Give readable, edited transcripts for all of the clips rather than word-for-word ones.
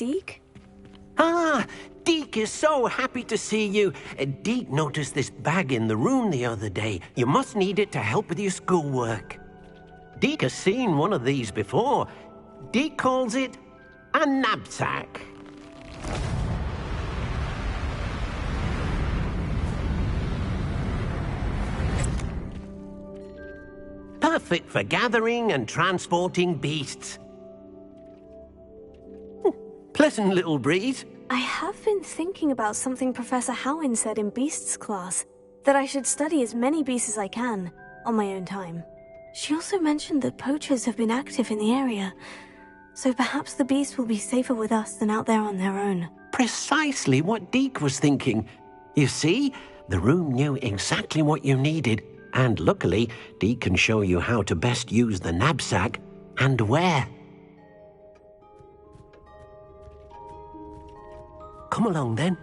Deke? Ah, Deke is so happy to see you. Deke noticed this bag in the room the other day. You must need it to help with your schoolwork. Deke has seen one of these before. Deke calls it a Nab-Sack. Perfect for gathering and transporting beasts. Pleasant little breeze. I have been thinking about something Professor Howin said in Beasts class, that I should study as many beasts as I can, on my own time. She also mentioned that poachers have been active in the area, so perhaps the beasts will be safer with us than out there on their own. Precisely what Deke was thinking. You see, the room knew exactly what you needed, and luckily, Deke can show you how to best use the Nab-Sack and where. Come along, then.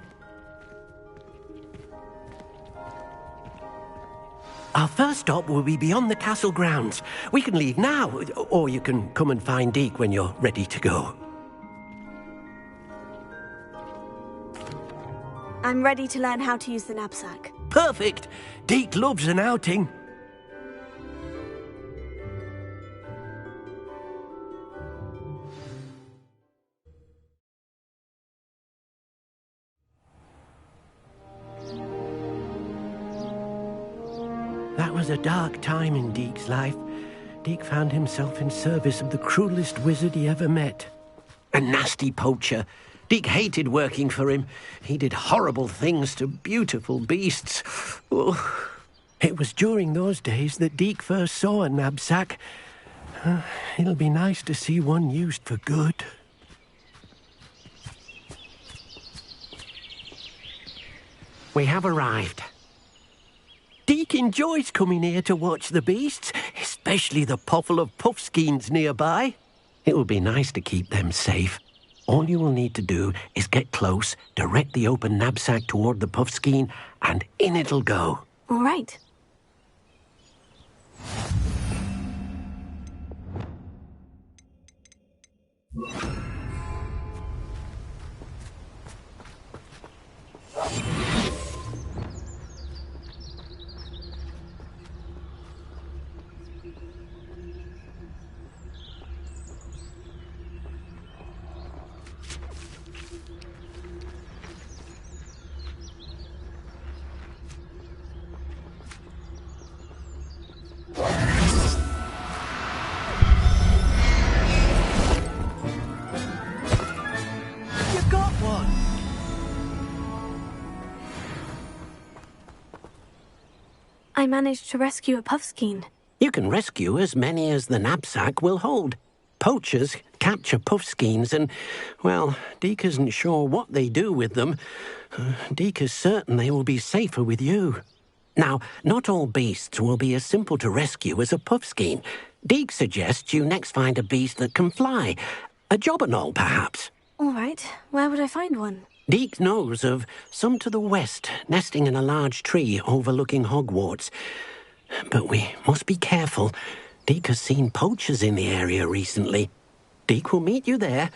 Our first stop will be beyond the castle grounds. We can leave now, or you can come and find Deke when you're ready to go. I'm ready to learn how to use the Nab-Sack. Perfect! Deke loves an outing. That was a dark time in Deke's life. Deke found himself in service of the cruelest wizard he ever met. A nasty poacher. Deke hated working for him. He did horrible things to beautiful beasts. Oh. It was during those days that Deke first saw a Nab-Sack. It'll be nice to see one used for good. We have arrived. Deke enjoys coming here to watch the beasts, especially the potful of puffskeins nearby. It will be nice to keep them safe. All you will need to do is get close, direct the open Nab-Sack toward the puffskein, and in it'll go. All right. I managed to rescue a puffskein. You can rescue as many as the Nab-Sack will hold. Poachers capture puffskeins and, well, Deke isn't sure what they do with them. Deke is certain they will be safer with you. Now, not all beasts will be as simple to rescue as a puffskein. Deke suggests you next find a beast that can fly. A jobberknoll, perhaps. All right. Where would I find one? Deke knows of some to the west, nesting in a large tree overlooking Hogwarts. But we must be careful. Deke has seen poachers in the area recently. Deke will meet you there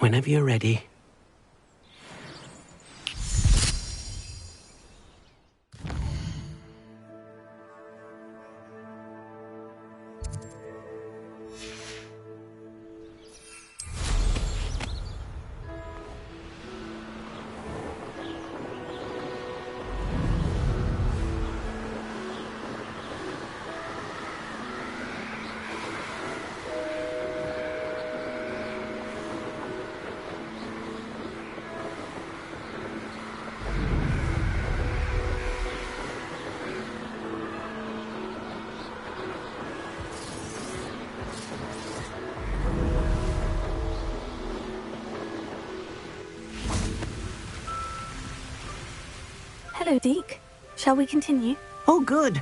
whenever you're ready. Hello, Deke. Shall we continue? Oh, good.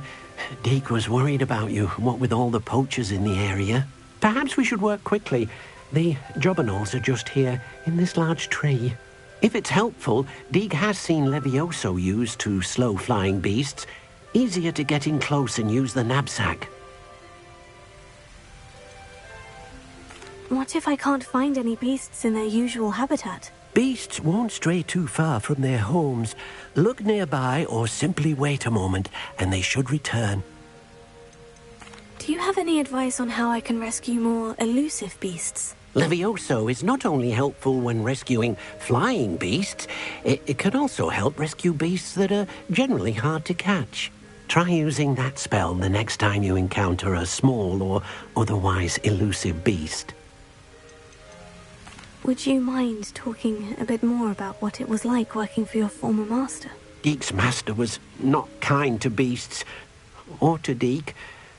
Deke was worried about you, what with all the poachers in the area. Perhaps we should work quickly. The jobberknolls are just here, in this large tree. If it's helpful, Deke has seen Levioso used to slow flying beasts. Easier to get in close and use the Nab-Sack. what if I can't find any beasts in their usual habitat? Beasts won't stray too far from their homes. Look nearby or simply wait a moment, and they should return. Do you have any advice on how I can rescue more elusive beasts? Levioso is not only helpful when rescuing flying beasts, it can also help rescue beasts that are generally hard to catch. Try using that spell the next time you encounter a small or otherwise elusive beast. Would you mind talking a bit more about what it was like working for your former master? Deek's master was not kind to beasts, or to Deek.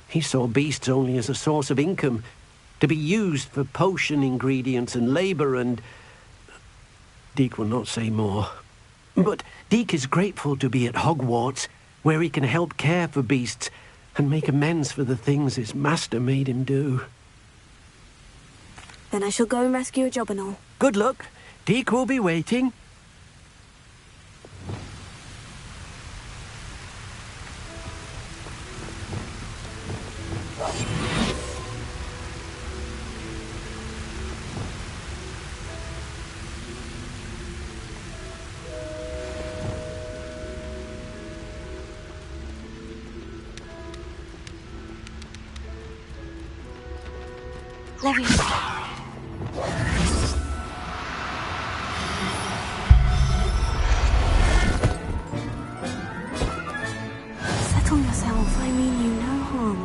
He saw beasts only as a source of income, to be used for potion ingredients and labour, and Deek will not say more. But Deek is grateful to be at Hogwarts, where he can help care for beasts and make amends for the things his master made him do. Then I shall go and rescue a job and all. Good luck. Deek will be waiting. Levioso. Settle yourself. I mean you no harm.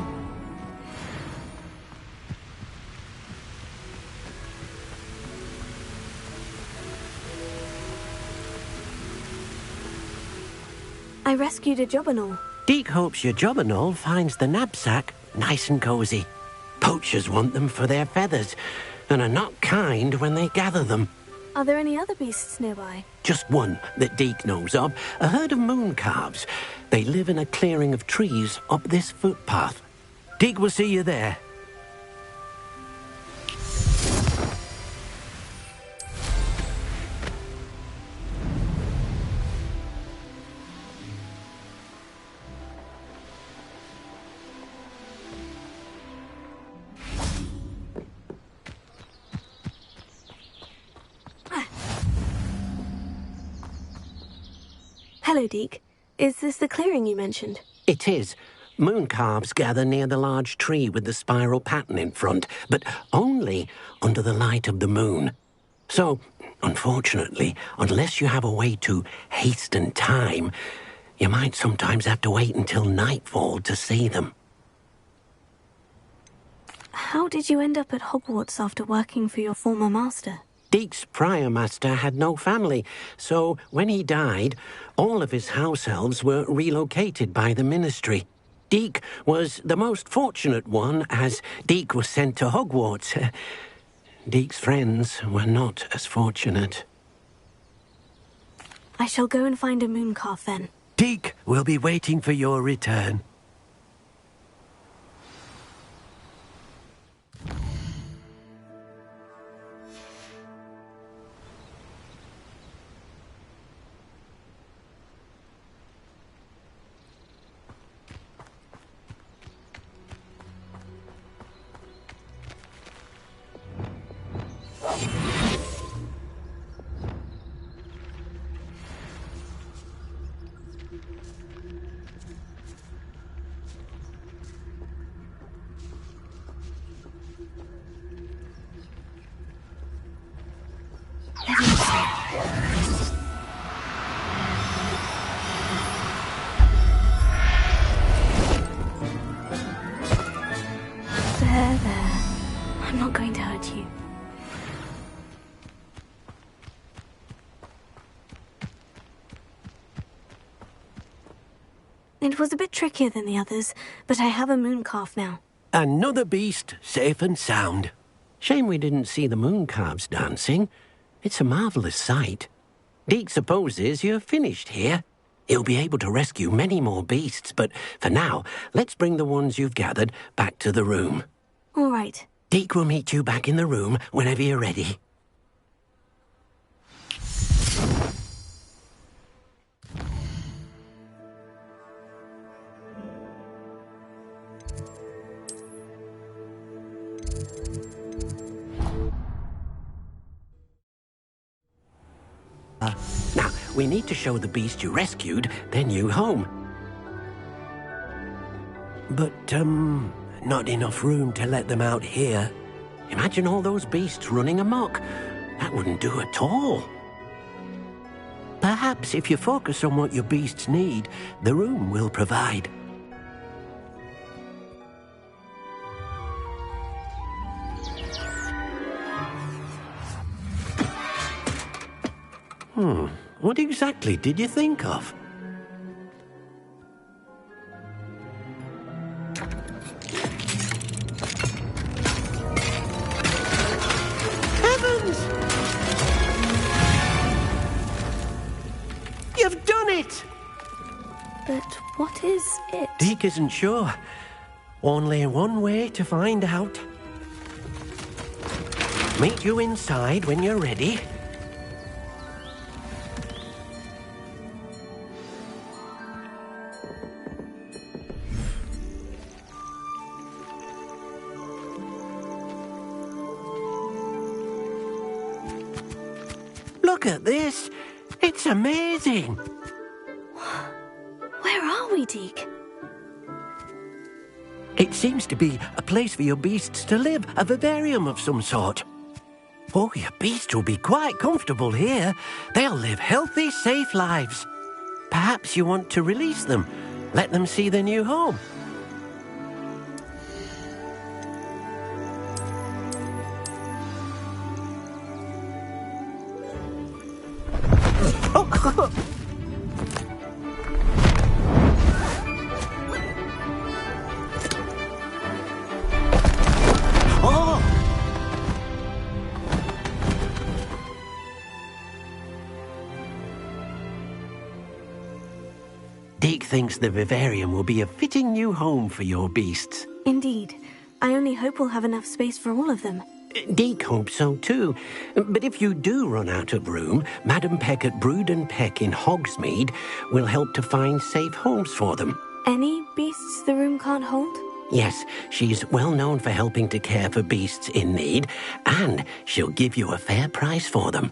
I rescued a job and all. Deek hopes your Jobberknoll finds the Nab-Sack nice and cosy. Poachers want them for their feathers, and are not kind when they gather them. Are there any other beasts nearby? Just one that Deek knows of, a herd of moon calves. They live in a clearing of trees up this footpath. Deek will see you there. Hello, Deek. Is this the clearing you mentioned? It is. Moon calves gather near the large tree with the spiral pattern in front, but only under the light of the moon. So, unfortunately, unless you have a way to hasten time, you might sometimes have to wait until nightfall to see them. How did you end up at Hogwarts after working for your former master? Deek's prior master had no family, so when he died, all of his house elves were relocated by the ministry. Deek was the most fortunate one, as Deek was sent to Hogwarts. Deek's friends were not as fortunate. I shall go and find a mooncalf then. Deek will be waiting for your return. There. I'm not going to hurt you. It was a bit trickier than the others, but I have a mooncalf now. Another beast, safe and sound. Shame we didn't see the moon calves dancing. It's a marvellous sight. Deek supposes you're finished here. He'll be able to rescue many more beasts, but for now, let's bring the ones you've gathered back to the room. All right. Deek will meet you back in the room whenever you're ready. we need to show the beast you rescued their new home. But, not enough room to let them out here. Imagine all those beasts running amok. That wouldn't do at all. Perhaps if you focus on what your beasts need, the room will provide. What exactly did you think of? Heavens! You've done it! But what is it? Deke isn't sure. Only one way to find out. Meet you inside when you're ready. Look at this! It's amazing! Where are we, Deke? It seems to be a place for your beasts to live, a vivarium of some sort. Oh, your beasts will be quite comfortable here. They'll live healthy, safe lives. Perhaps you want to release them, let them see their new home. Deke thinks the vivarium will be a fitting new home for your beasts. Indeed. I only hope we'll have enough space for all of them. Deke hopes so too. But if you do run out of room, Madam Peck at Brood and Peck in Hogsmeade will help to find safe homes for them. Any beasts the room can't hold? Yes, she's well known for helping to care for beasts in need, and she'll give you a fair price for them.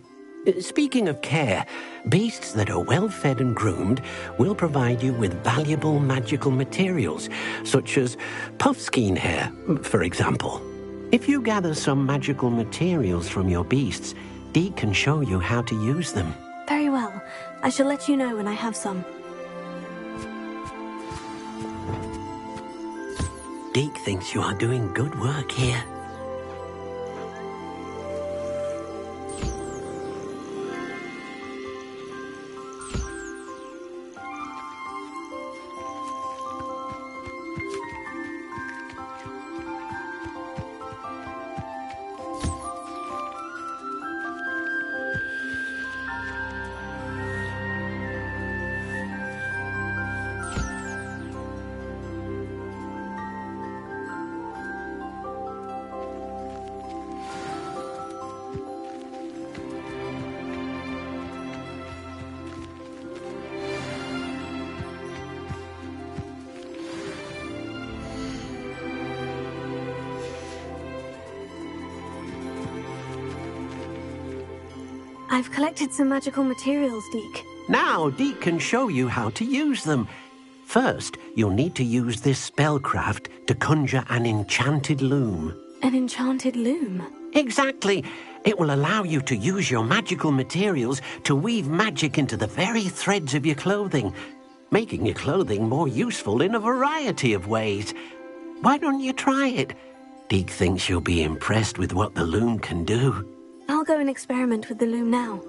Speaking of care, beasts that are well fed and groomed will provide you with valuable magical materials, such as puffskein hair, for example. If you gather some magical materials from your beasts, Deke can show you how to use them. Very well. I shall let you know when I have some. Deke thinks you are doing good work here. I've collected some magical materials, Deke. Now Deke can show you how to use them. First, you'll need to use this spellcraft to conjure an enchanted loom. An enchanted loom? Exactly. It will allow you to use your magical materials to weave magic into the very threads of your clothing, making your clothing more useful in a variety of ways. Why don't you try it? Deke thinks you'll be impressed with what the loom can do. I'll go and experiment with the loom now.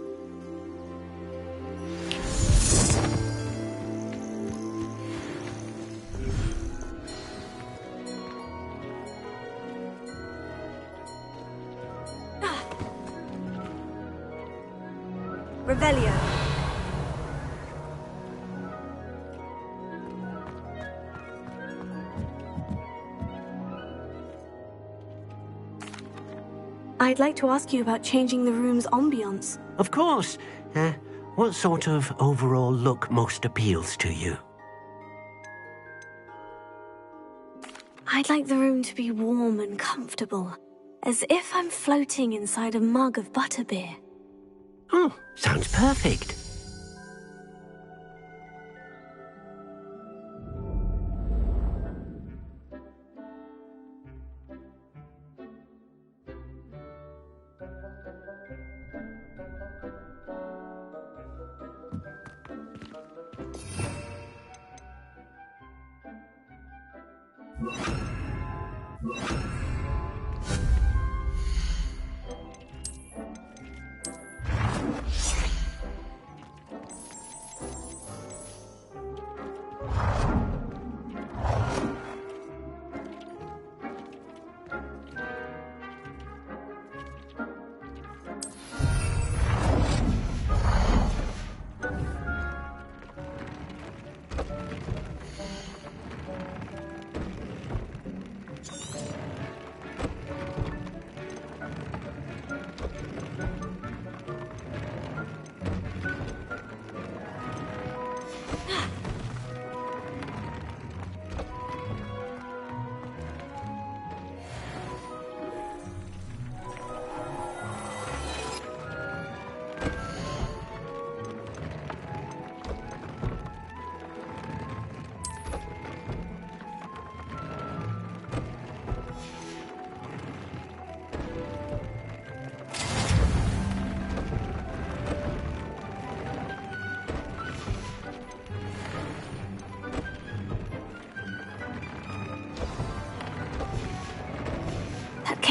Revelio. I'd like to ask you about changing the room's ambience. Of course. What sort of overall look most appeals to you? I'd like the room to be warm and comfortable, as if I'm floating inside a mug of butterbeer. Oh, sounds perfect.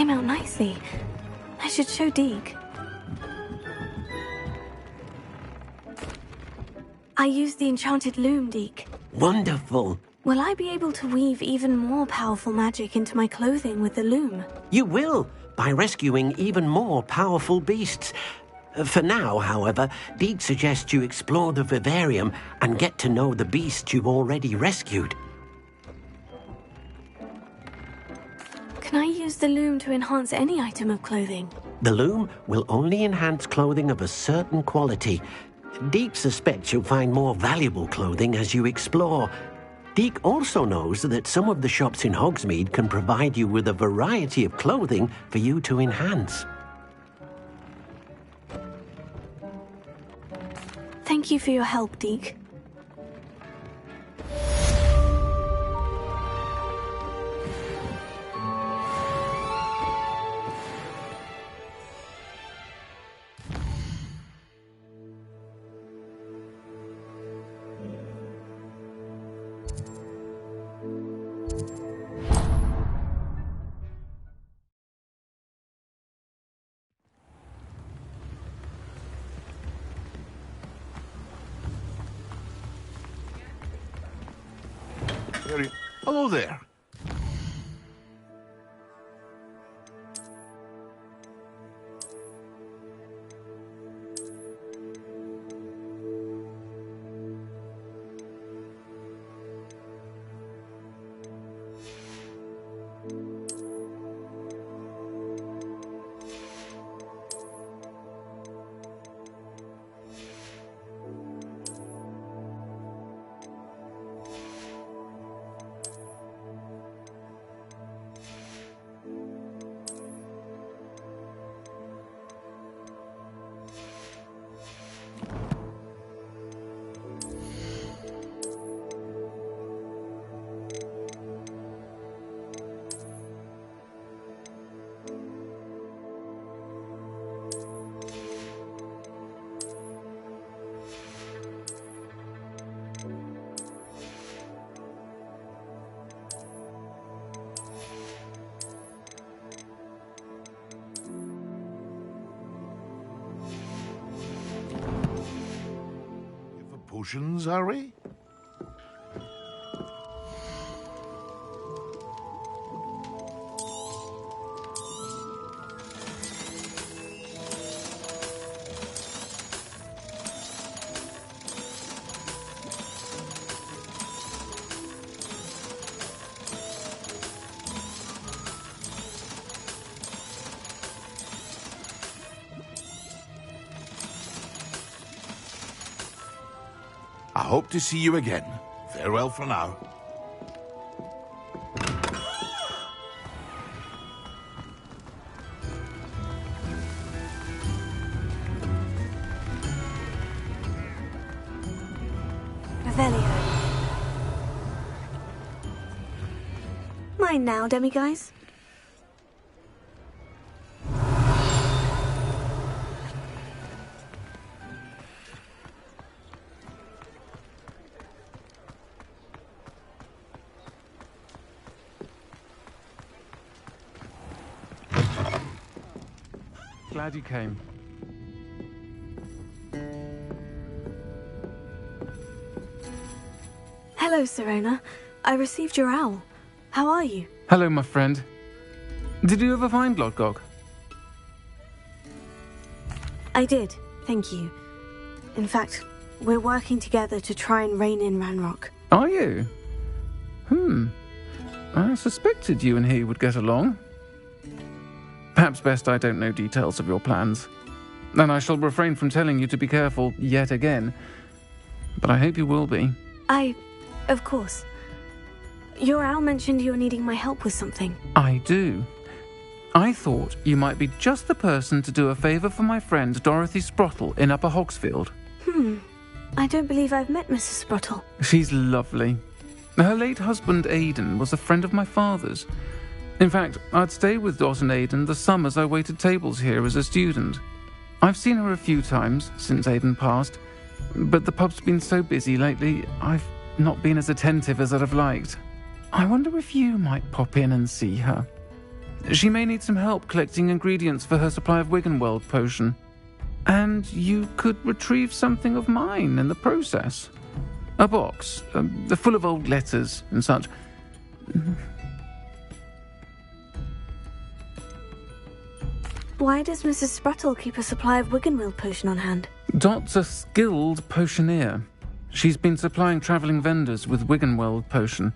came out nicely. I should show Deke. I used the enchanted loom, Deke. Wonderful. Will I be able to weave even more powerful magic into my clothing with the loom? You will, by rescuing even more powerful beasts. For now, however, Deke suggests you explore the vivarium and get to know the beasts you've already rescued. Can I use the loom to enhance any item of clothing? The loom will only enhance clothing of a certain quality. Deke suspects you'll find more valuable clothing as you explore. Deke also knows that some of the shops in Hogsmeade can provide you with a variety of clothing for you to enhance. Thank you for your help, Deke. Hello there. Potions, are we? I hope to see you again. Farewell for now. Revelio. Mine now, demiguise. Glad you came. Hello, Sirona. I received your owl. How are you? Hello, my friend. Did you ever find Lodgok? I did, thank you. In fact, we're working together to try and rein in Ranrock. Are you? I suspected you and he would get along. Perhaps best I don't know details of your plans. And I shall refrain from telling you to be careful yet again. But I hope you will be. Of course. Your owl mentioned you're needing my help with something. I do. I thought you might be just the person to do a favour for my friend Dorothy Sprottle in Upper Hogsfield. I don't believe I've met Mrs. Sprottle. She's lovely. Her late husband Aidan was a friend of my father's. In fact, I'd stay with Dot and Aidan the summers I waited tables here as a student. I've seen her a few times since Aidan passed, but the pub's been so busy lately, I've not been as attentive as I'd have liked. I wonder if you might pop in and see her. She may need some help collecting ingredients for her supply of Wiggenweld potion. And you could retrieve something of mine in the process. A box, full of old letters and such. Why does Mrs. Spruttle keep a supply of Wiggenweld potion on hand? Dot's a skilled potioneer. She's been supplying travelling vendors with Wiggenweld potion.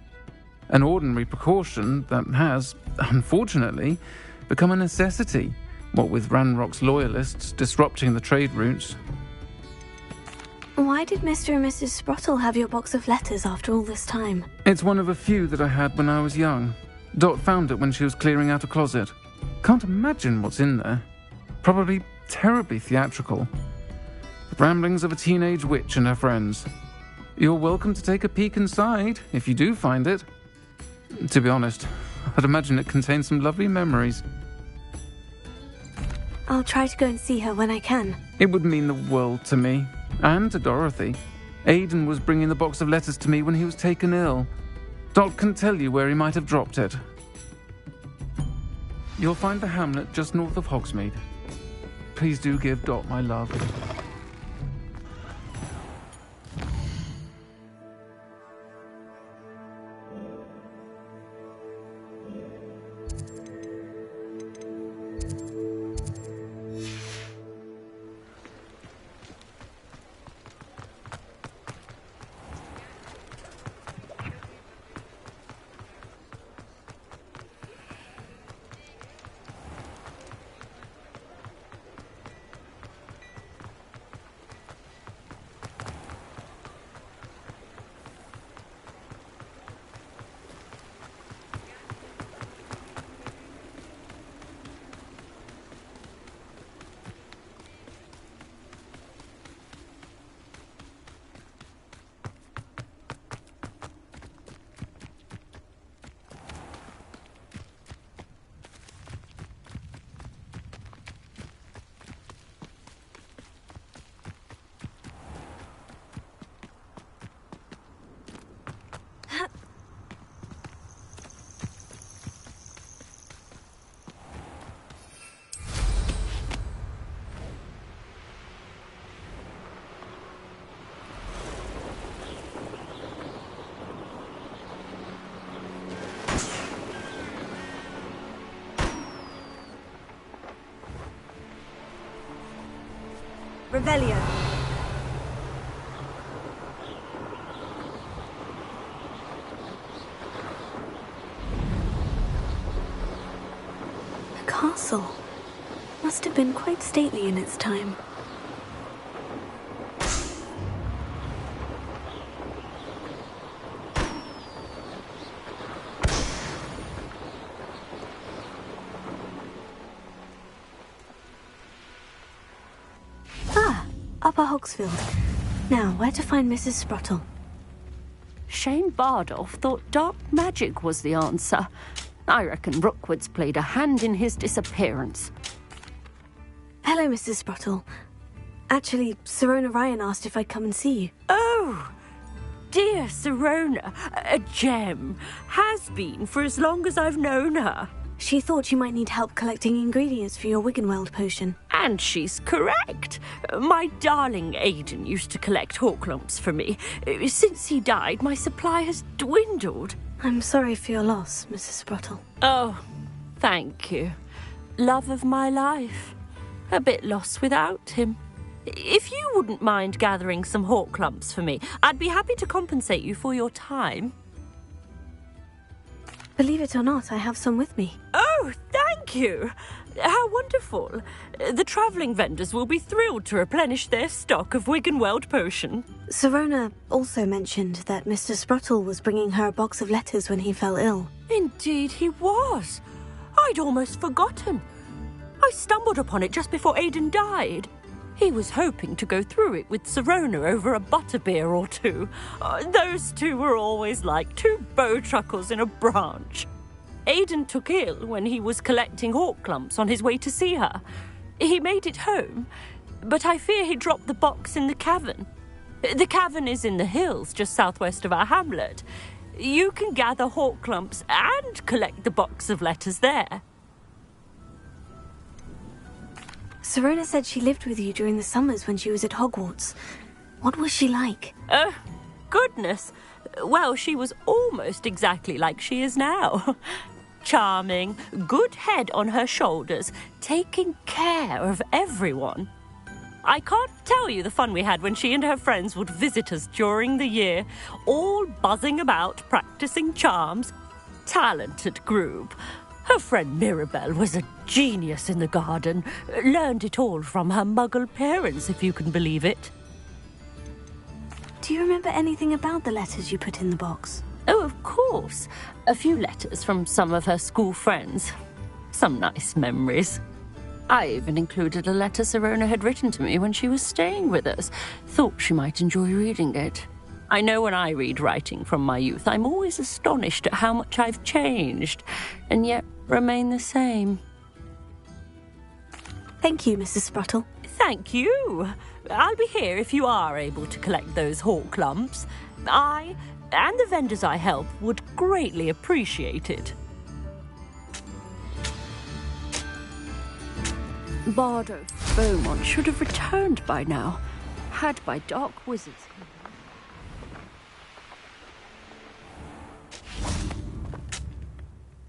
An ordinary precaution that has, unfortunately, become a necessity, what with Ranrock's loyalists disrupting the trade routes. Why did Mr. and Mrs. Spruttle have your box of letters after all this time? It's one of a few that I had when I was young. Dot found it when she was clearing out a closet. Can't imagine what's in there. Probably terribly theatrical. The ramblings of a teenage witch and her friends. You're welcome to take a peek inside, if you do find it. To be honest, I'd imagine it contains some lovely memories. I'll try to go and see her when I can. It would mean the world to me, and to Dorothy. Aidan was bringing the box of letters to me when he was taken ill. Dot can tell you where he might have dropped it. You'll find the hamlet just north of Hogsmeade. Please do give Dot my love. Revelio. The castle must have been quite stately in its time. Upper Hogsfield. Now, where to find Mrs. Spruttle? Shane Bardolph thought dark magic was the answer. I reckon Rookwood's played a hand in his disappearance. Hello, Mrs. Spruttle. Actually, Sirona Ryan asked if I'd come and see you. Oh, dear Sirona, a gem. Has been for as long as I've known her. She thought you might need help collecting ingredients for your Wiggenweld potion. And she's correct. My darling Aidan used to collect hawklumps for me. Since he died, my supply has dwindled. I'm sorry for your loss, Mrs. Spruttle. Oh, thank you. Love of my life. A bit lost without him. If you wouldn't mind gathering some hawklumps for me, I'd be happy to compensate you for your time. Believe it or not, I have some with me. Oh, thank you. How wonderful. The travelling vendors will be thrilled to replenish their stock of Wiggenweld potion. Sirona also mentioned that Mr. Spruttle was bringing her a box of letters when he fell ill. Indeed he was. I'd almost forgotten. I stumbled upon it just before Aidan died. He was hoping to go through it with Sirona over a butterbeer or two. Those two were always like two bowtruckles in a branch. Aidan took ill when he was collecting hawklumps on his way to see her. He made it home, but I fear he dropped the box in the cavern. The cavern is in the hills just southwest of our hamlet. You can gather hawklumps and collect the box of letters there. Sirona said she lived with you during the summers when she was at Hogwarts. What was she like? Goodness. Well, she was almost exactly like she is now. Charming, good head on her shoulders, taking care of everyone. I can't tell you the fun we had when she and her friends would visit us during the year, all buzzing about, practicing charms. Talented group. Her friend Mirabelle was a genius in the garden. Learned it all from her muggle parents, if you can believe it. Do you remember anything about the letters you put in the box? Oh, of course. A few letters from some of her school friends. Some nice memories. I even included a letter Sirona had written to me when she was staying with us. Thought she might enjoy reading it. I know when I read writing from my youth, I'm always astonished at how much I've changed, and yet remain the same. Thank you, Mrs. Spruttle. Thank you. I'll be here if you are able to collect those hawk lumps. I, and the vendors I help, would greatly appreciate it. Bardo Beaumont should have returned by now, had by dark wizards.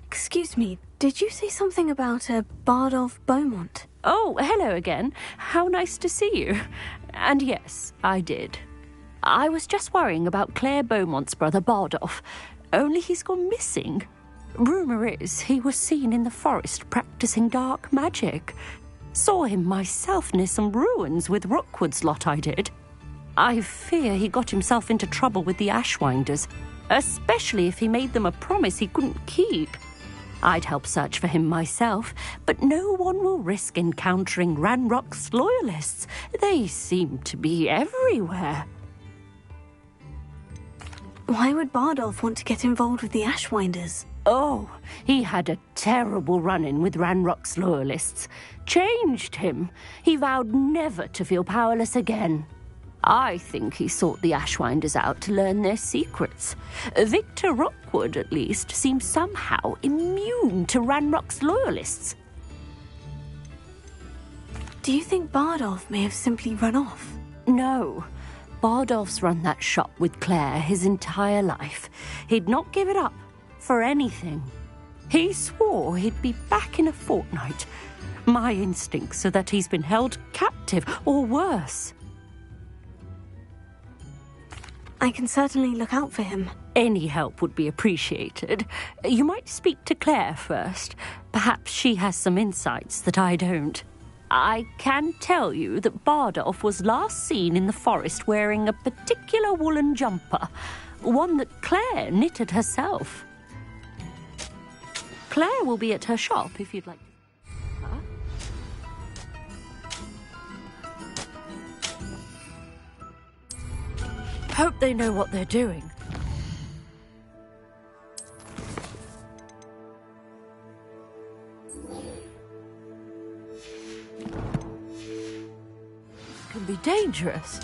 Excuse me, did you say something about a Bardolph Beaumont? Oh, hello again. How nice to see you. And yes, I did. I was just worrying about Claire Beaumont's brother Bardolph, only he's gone missing. Rumour is he was seen in the forest practicing dark magic. Saw him myself near some ruins with Rookwood's lot I did. I fear he got himself into trouble with the Ashwinders, especially if he made them a promise he couldn't keep. I'd help search for him myself, but no one will risk encountering Ranrock's loyalists. They seem to be everywhere. Why would Bardolph want to get involved with the Ashwinders? Oh, he had a terrible run-in with Ranrock's loyalists. Changed him. He vowed never to feel powerless again. I think he sought the Ashwinders out to learn their secrets. Victor Rookwood, at least, seems somehow immune to Ranrock's loyalists. Do you think Bardolph may have simply run off? No. Bardolph's run that shop with Claire his entire life. He'd not give it up for anything. He swore he'd be back in a fortnight. My instincts are that he's been held captive, or worse. I can certainly look out for him. Any help would be appreciated. You might speak to Claire first. Perhaps she has some insights that I don't. I can tell you that Bardolph was last seen in the forest wearing a particular woolen jumper, one that Claire knitted herself. Claire will be at her shop if you'd like. Hope they know what they're doing. This can be dangerous.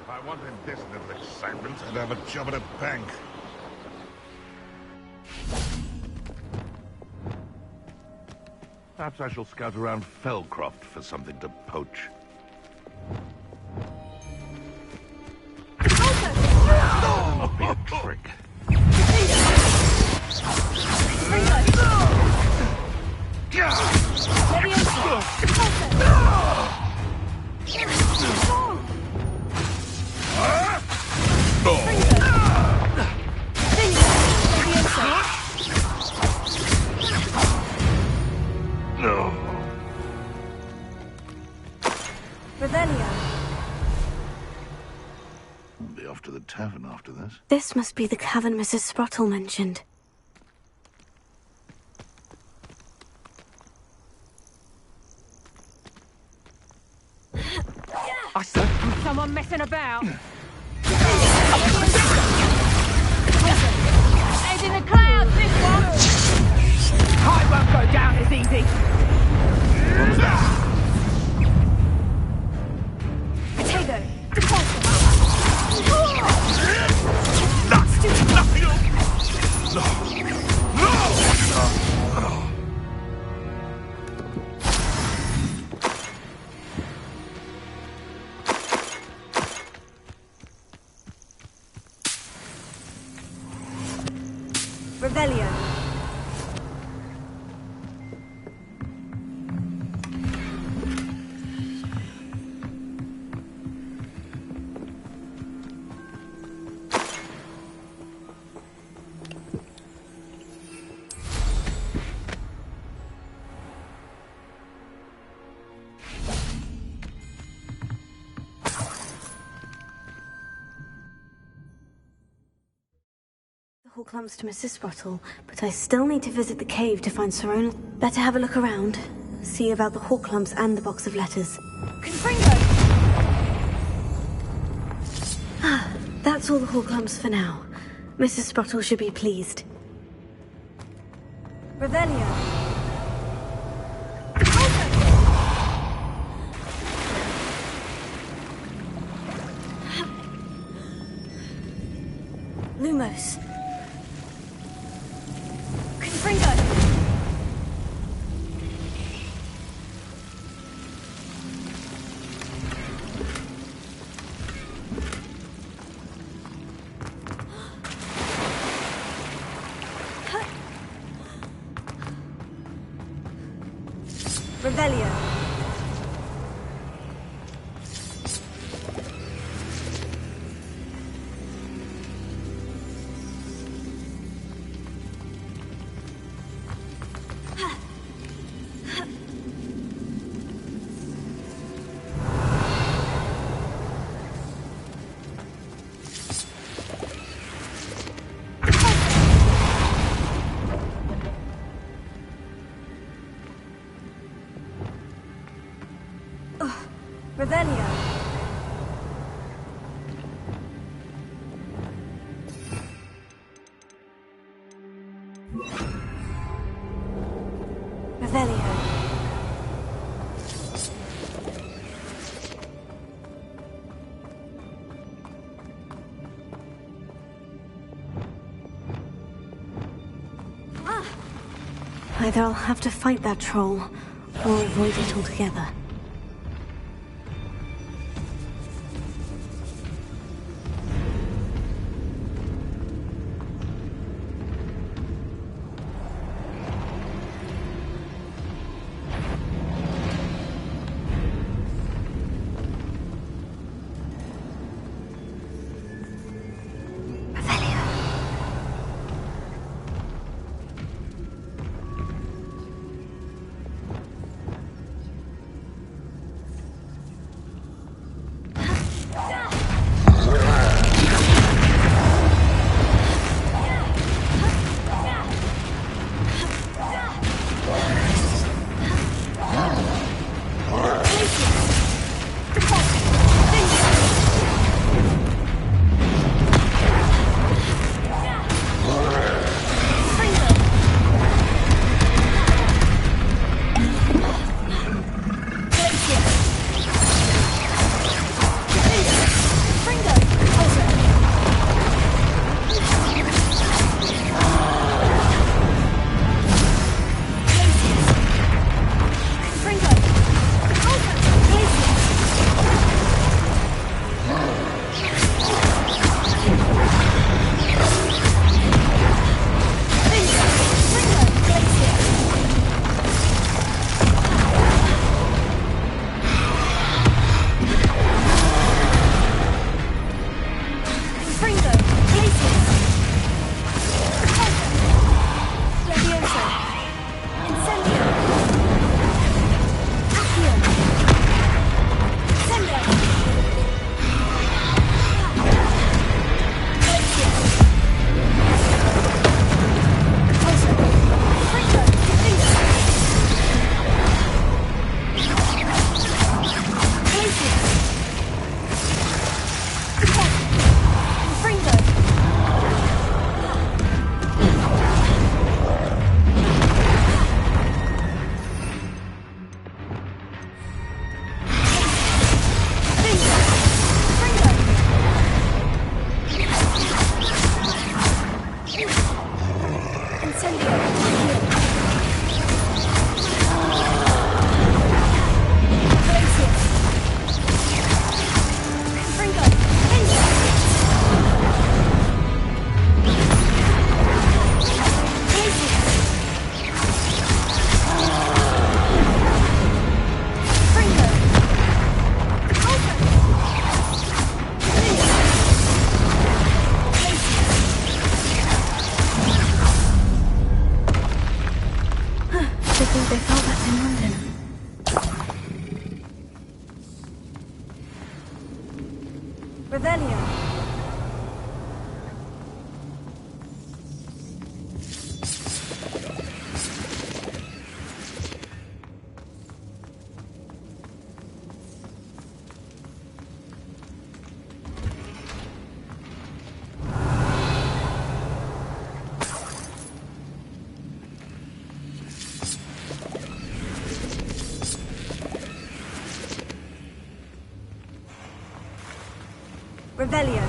If I wanted this little excitement, I'd have a job at a bank. Perhaps I shall scout around Felcroft for something to poach. That must be a trick. No. Revelio. I'll be off to the tavern after this. This must be the cavern Mrs. Spruttle mentioned. I saw someone messing about. Head in the clouds, this one! I won't go down as easy. What was that? Potato! No! Revelio. Clumps to Mrs. Sprottle, but I still need to visit the cave to find Sirona. Better have a look around. See about the hawk clumps and the box of letters. Confringo! That's all the hawk clumps for now. Mrs. Sprottle should be pleased. Revelio. Lumos. Revelio. Revelio. Revelio. Either I'll have to fight that troll, or avoid it altogether. Revelio. Revelio.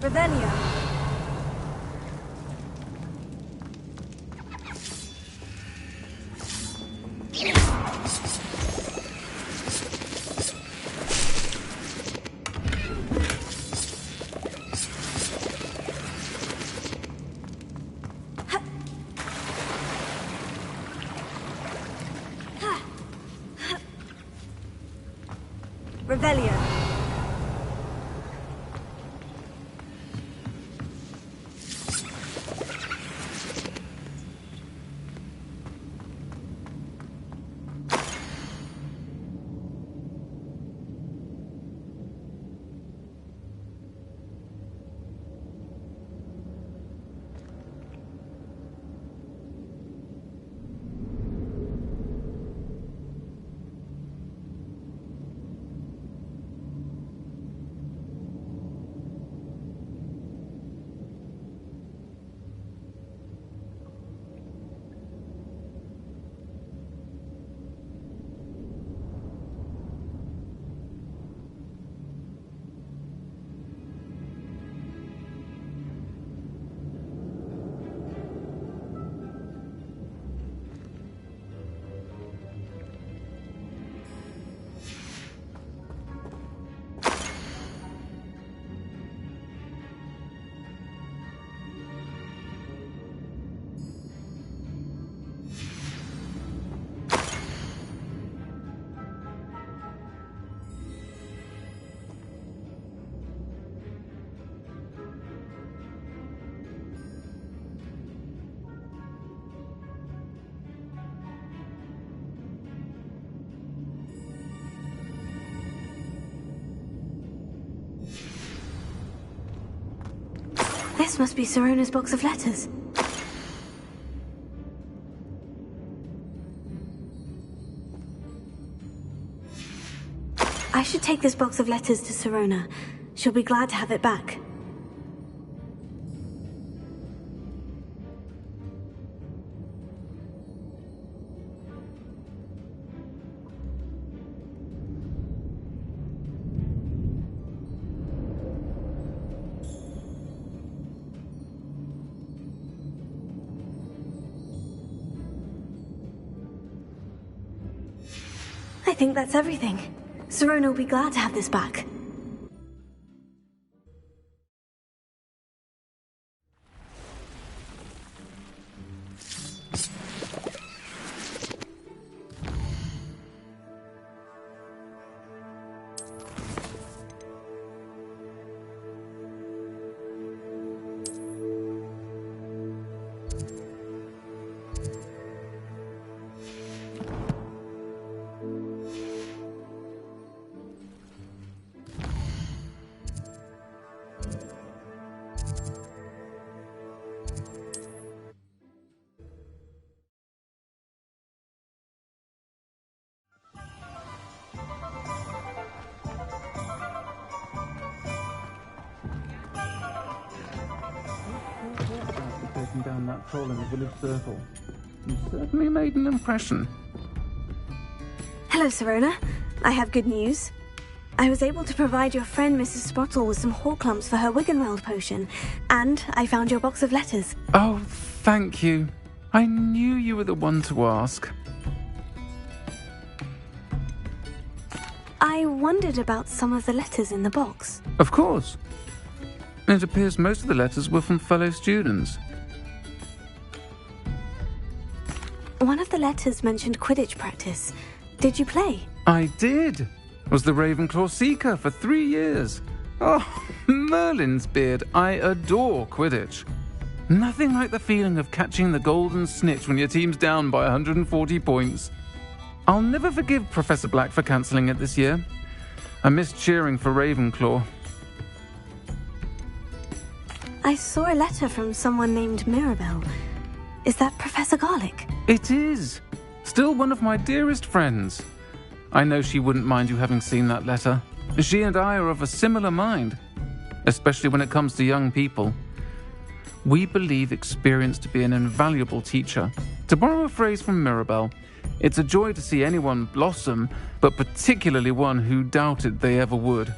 Revelio. Revelio. This must be Sirona's box of letters. I should take this box of letters to Sirona. She'll be glad to have it back. I think that's everything. Sirona will be glad to have this back. Down that troll in the village circle. You certainly made an impression. Hello, Sirona. I have good news. I was able to provide your friend Mrs. Spottle with some Horklumps for her Wiggenweld potion, and I found your box of letters. Oh, thank you. I knew you were the one to ask. I wondered about some of the letters in the box. Of course. It appears most of the letters were from fellow students. One of the letters mentioned Quidditch practice. Did you play? I did. Was the Ravenclaw Seeker for 3 years. Oh, Merlin's beard. I adore Quidditch. Nothing like the feeling of catching the golden snitch when your team's down by 140 points. I'll never forgive Professor Black for cancelling it this year. I missed cheering for Ravenclaw. I saw a letter from someone named Mirabelle. Is that Professor Garlick? It is. Still one of my dearest friends. I know she wouldn't mind you having seen that letter. She and I are of a similar mind, especially when it comes to young people. We believe experience to be an invaluable teacher. To borrow a phrase from Mirabelle, it's a joy to see anyone blossom, but particularly one who doubted they ever would.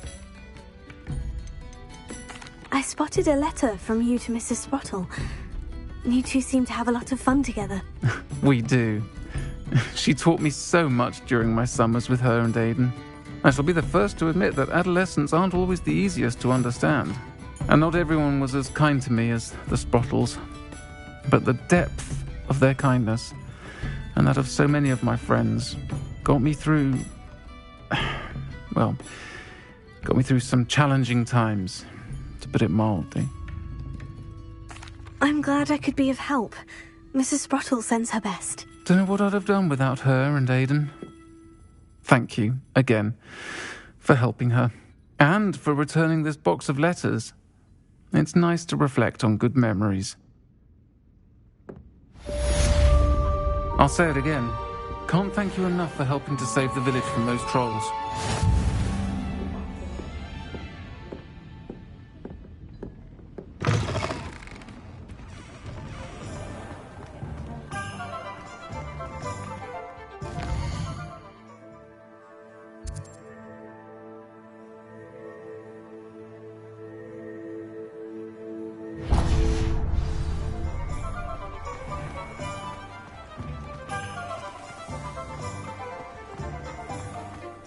I spotted a letter from you to Mrs. Sprottle. You two seem to have a lot of fun together. We do. She taught me so much during my summers with her and Aiden. I shall be the first to admit that adolescents aren't always the easiest to understand. And not everyone was as kind to me as the Sprottles. But the depth of their kindness, and that of so many of my friends, got me through some challenging times, to put it mildly. I'm glad I could be of help. Mrs. Sprottle sends her best. Don't know what I'd have done without her and Aiden. Thank you, again, for helping her, and for returning this box of letters. It's nice to reflect on good memories. I'll say it again. Can't thank you enough for helping to save the village from those trolls.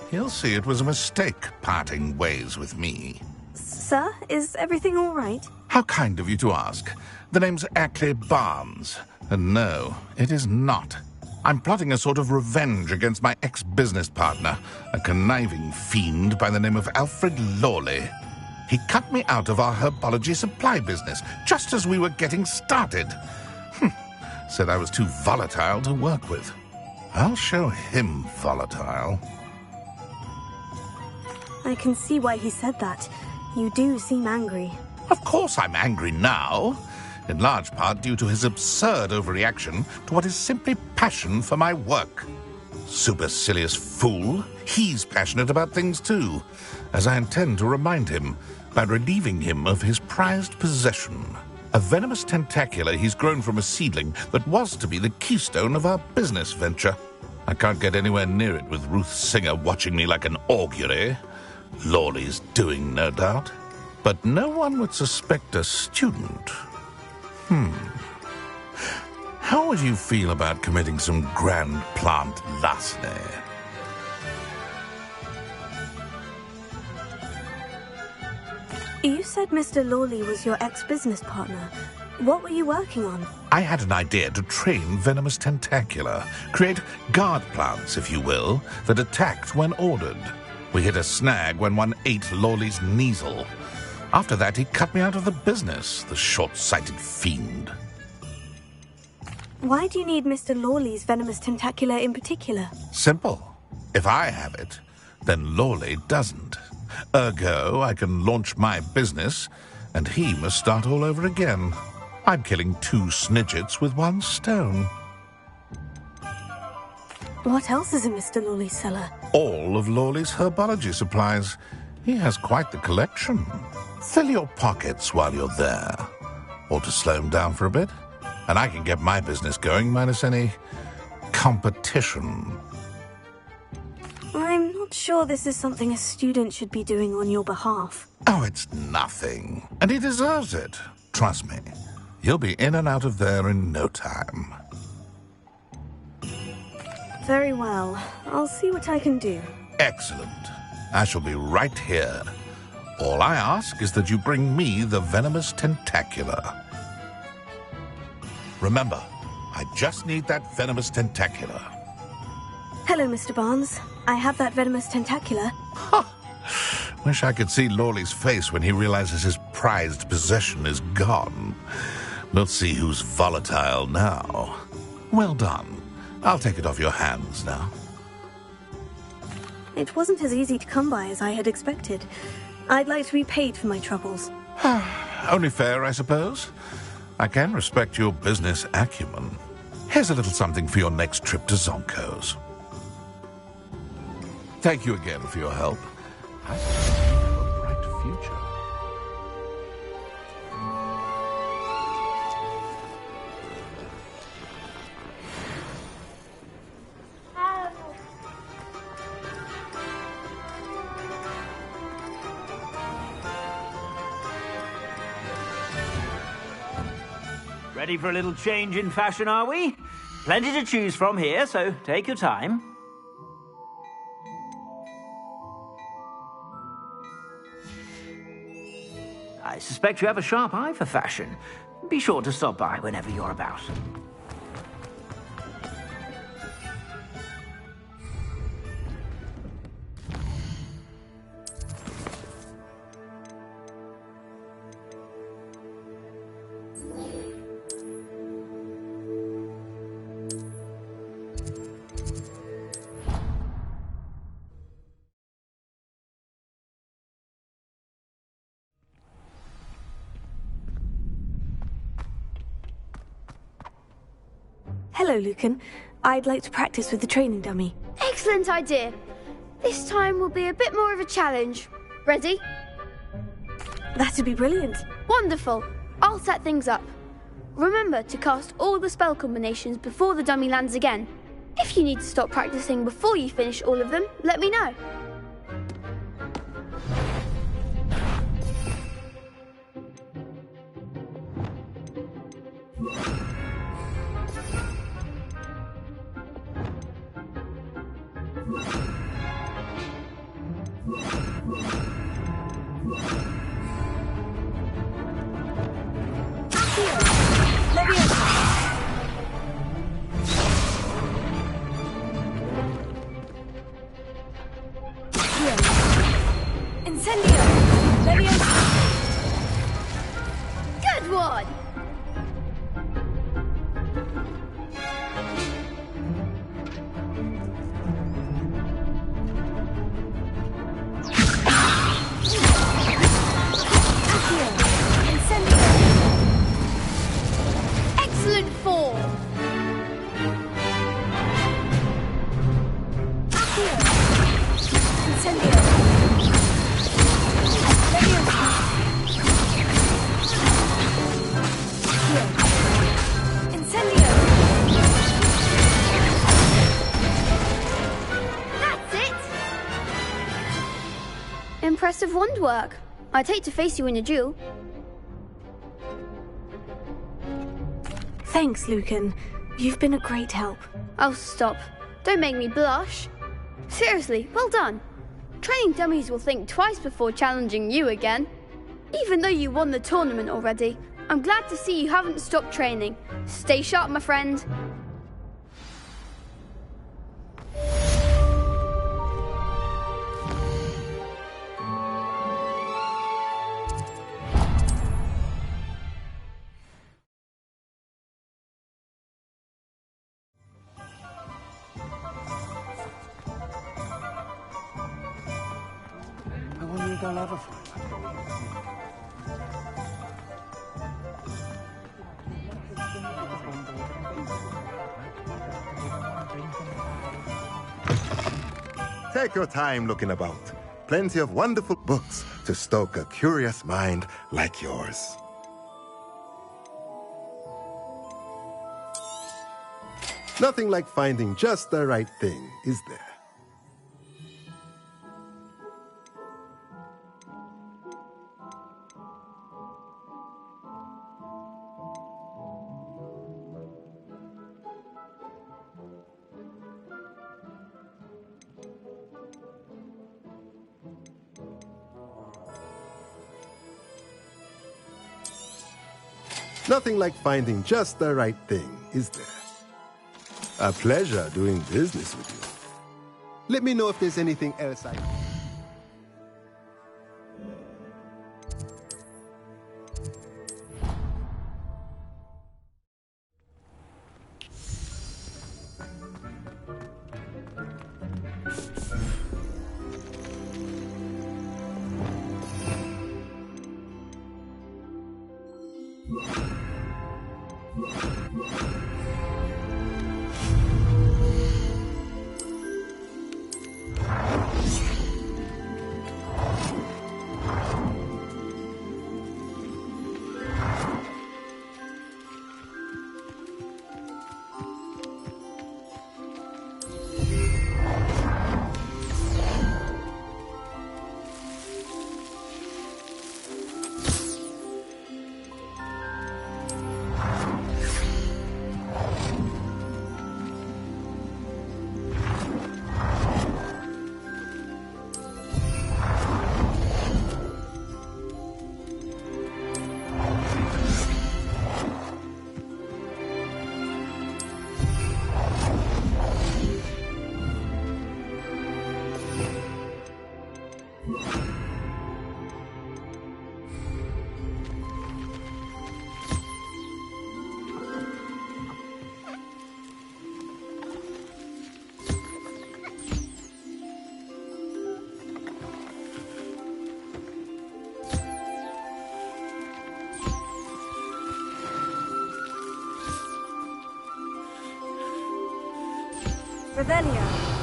He'll see it was a mistake parting ways with me. Sir, is everything all right? How kind of you to ask. The name's Ackley Barnes. And no, it is not. I'm plotting a sort of revenge against my ex-business partner, a conniving fiend by the name of Alfred Lawley. He cut me out of our herbology supply business just as we were getting started. Said I was too volatile to work with. I'll show him volatile. I can see why he said that. You do seem angry. Of course I'm angry now, in large part due to his absurd overreaction to what is simply passion for my work. Supercilious fool, he's passionate about things too, as I intend to remind him by relieving him of his prized possession, a venomous tentacula he's grown from a seedling that was to be the keystone of our business venture. I can't get anywhere near it with Ruth Singer watching me like an augury. Lawley's doing, no doubt. But no one would suspect a student. How would you feel about committing some grand plant larceny? You said Mr. Lawley was your ex-business partner. What were you working on? I had an idea to train venomous tentacula, create guard plants, if you will, that attacked when ordered. We hit a snag when one ate Lawley's Kneasel. After that, he cut me out of the business, the short-sighted fiend. Why do you need Mr. Lawley's venomous tentacula in particular? Simple. If I have it, then Lawley doesn't. Ergo, I can launch my business, and he must start all over again. I'm killing 2 snidgets with 1 stone. What else is in Mr. Lawley's cellar? All of Lawley's herbology supplies. He has quite the collection. Fill your pockets while you're there. Or to slow him down for a bit. And I can get my business going minus any competition. I'm not sure this is something a student should be doing on your behalf. Oh, it's nothing. And he deserves it. Trust me. You'll be in and out of there in no time. Very well. I'll see what I can do. Excellent. I shall be right here. All I ask is that you bring me the venomous tentacula. Remember, I just need that venomous tentacula. Hello, Mr. Barnes. I have that venomous tentacula. Wish I could see Lawley's face when he realizes his prized possession is gone. Let's see who's volatile now. Well done. I'll take it off your hands now. It wasn't as easy to come by as I had expected. I'd like to be paid for my troubles. Only fair, I suppose. I can respect your business acumen. Here's a little something for your next trip to Zonko's. Thank you again for your help. I think you have a bright future. Ready for a little change in fashion, are we? Plenty to choose from here, so take your time. I suspect you have a sharp eye for fashion. Be sure to stop by whenever you're about. Hello, Lucan. I'd like to practice with the training dummy. Excellent idea. This time will be a bit more of a challenge. Ready? That'd be brilliant. Wonderful. I'll set things up. Remember to cast all the spell combinations before the dummy lands again. If you need to stop practicing before you finish all of them, let me know. Good one! Excellent form! Impressive wand work. I'd hate to face you in a duel. Thanks, Lucan. You've been a great help. Oh, stop. Don't make me blush. Seriously, well done. Training dummies will think twice before challenging you again. Even though you won the tournament already, I'm glad to see you haven't stopped training. Stay sharp, my friend. Take your time looking about. Plenty of wonderful books to stoke a curious mind like yours. Nothing like finding just the right thing, is there? Nothing like finding just the right thing, is there? A pleasure doing business with you. Let me know if there's anything else I... Revelio.